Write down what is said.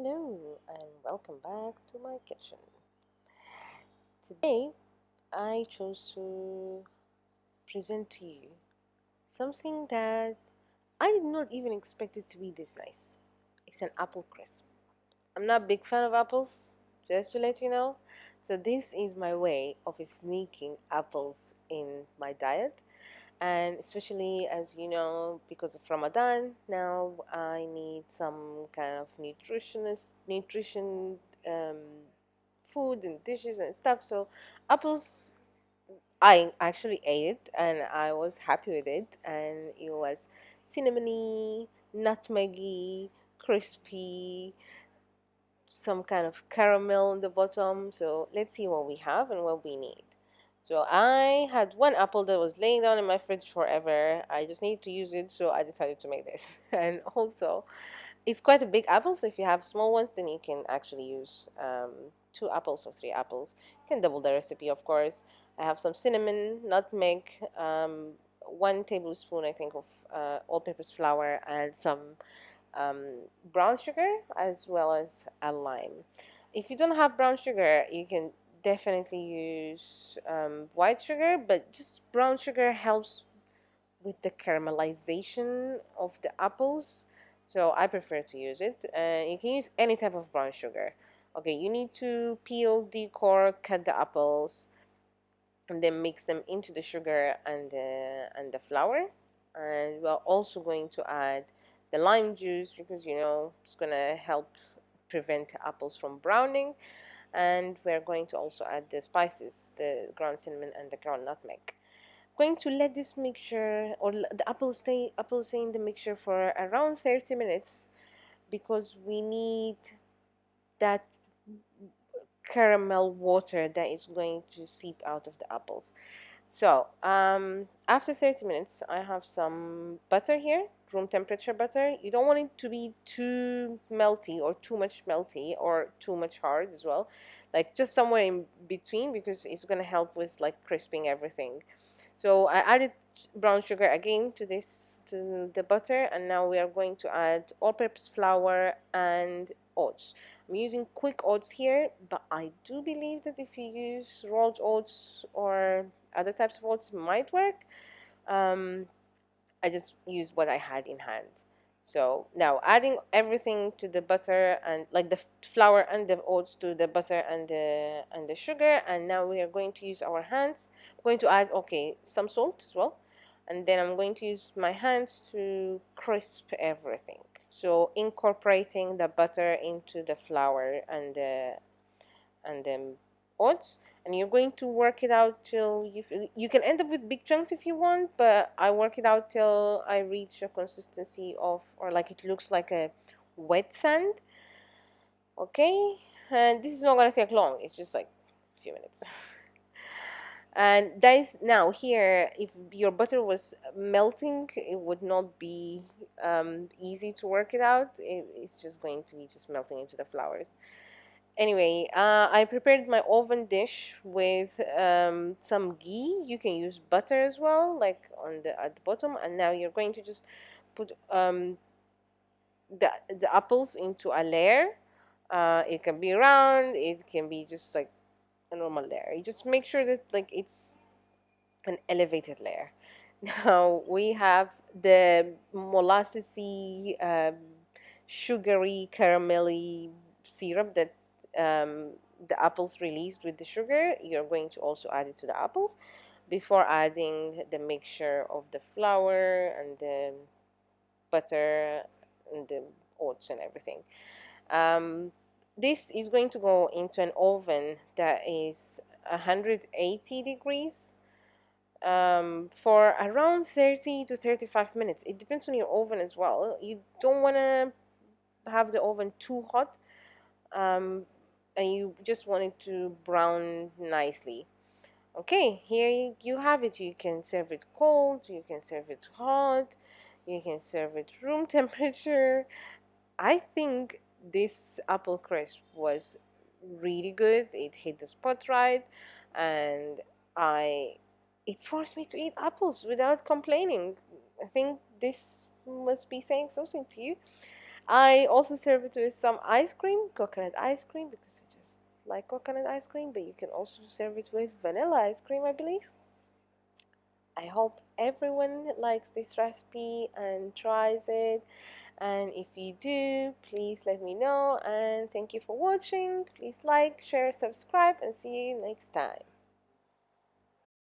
Hello and welcome back to my kitchen. Today I chose to present to you something that I did not even expect it to be this nice. It's an apple crisp. I'm not a big fan of apples, just to let you know. So this is my way of sneaking apples in my diet, and especially as you know, because of Ramadan, now I need some kind of nutrition um, food and dishes and stuff. So apples, I actually ate it and I was happy with it, and it was cinnamony, nutmeggy, crispy, some kind of caramel in the bottom. So let's see what we have and what we need. So I had one apple that was laying down in my fridge forever. I just needed to use it, so I decided to make this. And also, it's quite a big apple, so if you have small ones, then you can actually use 2 apples or 3 apples. You can double the recipe, of course. I have some cinnamon, nutmeg, 1 tablespoon, I think, of all-purpose flour, and some um, brown sugar as well as a lime. If you don't have brown sugar, you can definitely use white sugar, but just brown sugar helps with the caramelization of the apples. So I prefer to use it. You can use any type of brown sugar. Okay, you need to peel the core, cut the apples, and then mix them into the sugar and the flour. And we're also going to add the lime juice because it's gonna help prevent apples from browning. And we're going to also add the spices, the ground cinnamon and the ground nutmeg. Going to let this mixture or the apple stay in the mixture for around 30 minutes because we need that caramel water that is going to seep out of the apples. So, after 30 minutes, I have some butter here, room temperature butter. You don't want it to be too melty or too much melty or too much hard as well. Like just somewhere in between because it's going to help with like crisping everything. So I added brown sugar again to the butter, and now we are going to add all-purpose flour and oats. I'm using quick oats here, but I do believe that if you use rolled oats or other types of oats, it might work. Um, I just used what I had in hand. So now adding everything to the butter and like the flour and the oats to the butter and the sugar, and now we are going to use our hands. I'm going to add some salt as well, and then I'm going to use my hands to crisp everything. So incorporating the butter into the flour and the oats, and you're going to work it out till you can end up with big chunks if you want, but I work it out till I reach a consistency of, or like it looks like a wet sand. Okay, and this is not going to take long, it's just like a few minutes. And that is now here, if your butter was melting, it would not be easy to work it out. It's just going to be just melting into the flours. Anyway, I prepared my oven dish with some ghee. You can use butter as well, like at the bottom. And now you're going to just put the apples into a layer. It can be round. It can be just like a normal layer. You just make sure that like it's an elevated layer. Now we have the molassesy, sugary, caramelly syrup that um, the apples released with the sugar. You're going to also add it to the apples before adding the mixture of the flour and the butter and the oats and everything. Um, this is going to go into an oven that is 180 degrees for around 30 to 35 minutes. It depends on your oven as well. You don't want to have the oven too hot, um, and you just want it to brown nicely. Okay, here you have it. You can serve it cold, you can serve it hot, you can serve it room temperature. I think this apple crisp was really good. It hit the spot right, and I it forced me to eat apples without complaining. I think this must be saying something to you. I also serve it with some ice cream, coconut ice cream, because I just like coconut ice cream, but you can also serve it with vanilla ice cream, I believe. I hope everyone likes this recipe and tries it. And if you do, please let me know. And thank you for watching. Please like, share, subscribe, and see you next time.